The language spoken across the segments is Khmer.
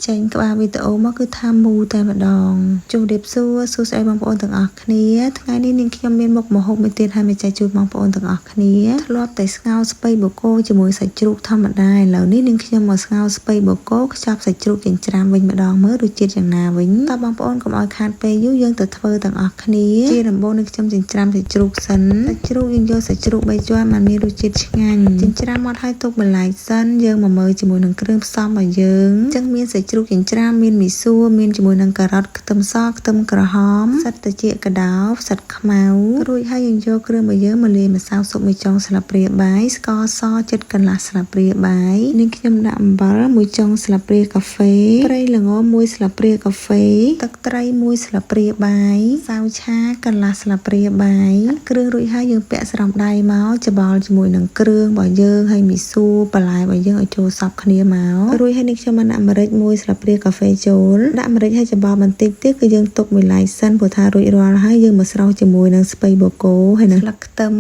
ចេញក្បាលវីដេអូមកគឺថាមូតែម្ដងជម្រាបសួរសួស្តីបងប្អូនទាំងអស់គ្នាថ្ងៃនេះនាងខ្ញុំមានមុខម្ហូបមួយទៀតហើយមកចែកជូនបងប្អូនទាំងអស់គ្នាធ្លាប់តែស្ងោរស្ពៃបូកគោជាមួយសាច់ជ្រូកធម្មតាឥឡូវនេះនាងខ្ញុំមកស្ងោរស្ពៃបូកគោខ្ចប់សាច់ជ្រូកចិញ្ច្រាំវិញម្ដងមើលរសជាតិយ៉ាងណាវិញតើបងប្អូនកុំឲ្យខាតពេលយូរយើងទៅធ្វើទាំងអស់គ្នាជាដំបូងនាងខ្ញុំចិញ្ច្រាំសាច់ជ្រូកសិនសាច់ជ្រូកយើងយកសាច់ជ្រូក3ជាន់មកមានរសជាតិឆ្ងាញ់ចិញ្ច្រាំមកឲ្យទុកបន្លែកសិនយើងមកមើលជាមួយនឹងគ្រឿងផ្សំរបស់យើងអញ្ចឹងមានសាច់ជ្រូកចិញ្ច្រាំមានមីសួរមានជាមួយនឹងការ៉ុតខ្ទឹមសខ្ទឹមក្រហមផ្សិតត្រចៀកកដោផ្សិតខ្មៅរួចហើយយើងយកគ្រឿងរបស់យើងមកលាយម្សៅស៊ុបមួយចុងស្លាបព្រាបាយស្ករសចិត្តកន្លះស្លាបព្រាបាយនាងខ្ញុំដាក់អំបិលមួយចុងស្លាបព្រាកាហ្វេប្រេងល្ងមួយស្លាបព្រាកាហ្វេទឹកត្រីមួយស្លាបព្រាបាយសាវឆាកន្លះស្លាបព្រាបាយគ្រឿងរួចហើយយើងពាក់ស្រោមដៃមកច្បល់ជាមួយនឹងគ្រឿងរបស់យើងហើយមីសួរបន្លែរបស់យើងឲ្យចូលសព្វគ្នាមករួចហើយនាងខ្ញុំបានដាក់ម្រេចមួយស្លាបព្រាកាហ្វេចូលដាក់ម្រេចឲ្យច្បល់បន្តិចទៀតគឺយើងទុកមួយឡែកសិនព្រោះថារួចរាល់ហើយយើងមកស្រុះជាមួយនឹងស្ពៃបូកគោហើយនឹងស្លឹកខ្ទឹម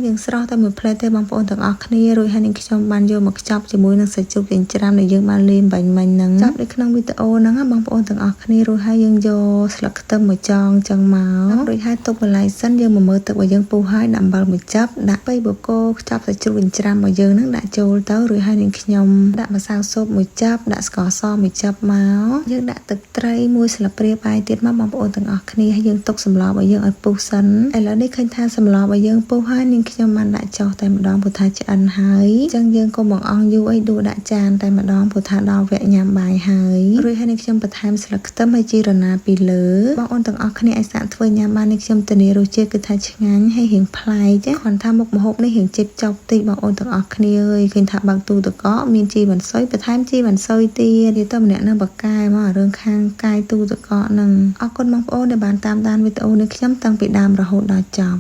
យើងស្រុះតែមួយផ្លែទេបងប្អូនទាំងអស់គ្នារួចហើយនាងខ្ញុំបានយកមកខ្ចប់ជាមួយនឹងសាច់ជ្រូកចិញ្ច្រាំដែលយើងបានលាយបាញ់មិញហ្នឹងចាប់នៅក្នុងវីដេអូហ្នឹងបងប្អូនទាំងអស់គ្នារួចហើយយើងយកស្លឹកខ្ទឹមមួយចងចឹងមករួចហើយទុកបន្លែសិនយើងមកមើលទឹករបស់យើងពុះហើយដាក់អំបិលមួយចាប់ដាក់ស្ពៃបូកគោខ្ចប់សាច់ជ្រូកចិញ្ច្រាំរបស់យើងហ្នឹងដាក់ចូលទៅរួចហើយនាងខ្ញុំដាក់ម្សៅស៊ុបមួយចាប់ដាក់ស្ករសមួយចាប់មកយើងដាក់ទឹកត្រីមួយស្លាបព្រាបាយទៀតមកបងប្អូនទាំងអស់គ្នាហើយយើងទុកសម្លរបស់យើងឲ្យពុះសិនឥឡូវនេះឃើញថាសម្លរបស់យើងពុះហើយនាងខ្ញុំបានដាក់ចុះតែម្ដងព្រោះថាឆ្អិនហើយអញ្ចឹងយើងកុំបង្អង់យូរអីដួសដាក់ចានតែម្ដងព្រោះថាដល់វគ្គញ៉ាំបាយហើយរួចហើយនាងខ្ញុំបន្ថែមស្លឹកខ្ទឹមហើយជីរណាពីលើបងប្អូនទាំងអស់គ្នាអាចសាកធ្វើញ៉ាំបាននាងខ្ញុំធានារសជាតិគឺថាឆ្ងាញ់ហើយរៀងប្លែកចាគ្រាន់ថាមុខម្ហូបនេះរៀងជិតចប់តិចបងប្អូនទាំងអស់គ្នាអើយឃើញថាបើកទូទឹកកកមានជីវ៉ាន់ស៊ុយបន្ថែមជីវ៉ាន់ស៊ុយទៀតទៅម្នាក់នឹងបកកាយមករឿងខាងកាយទូទឹកកកនឹងអរគុណបងប្អូនដែលបានតាមដានវីដេអូនេះខ្ញុំតាំងពីដើមរហូតដល់ចប់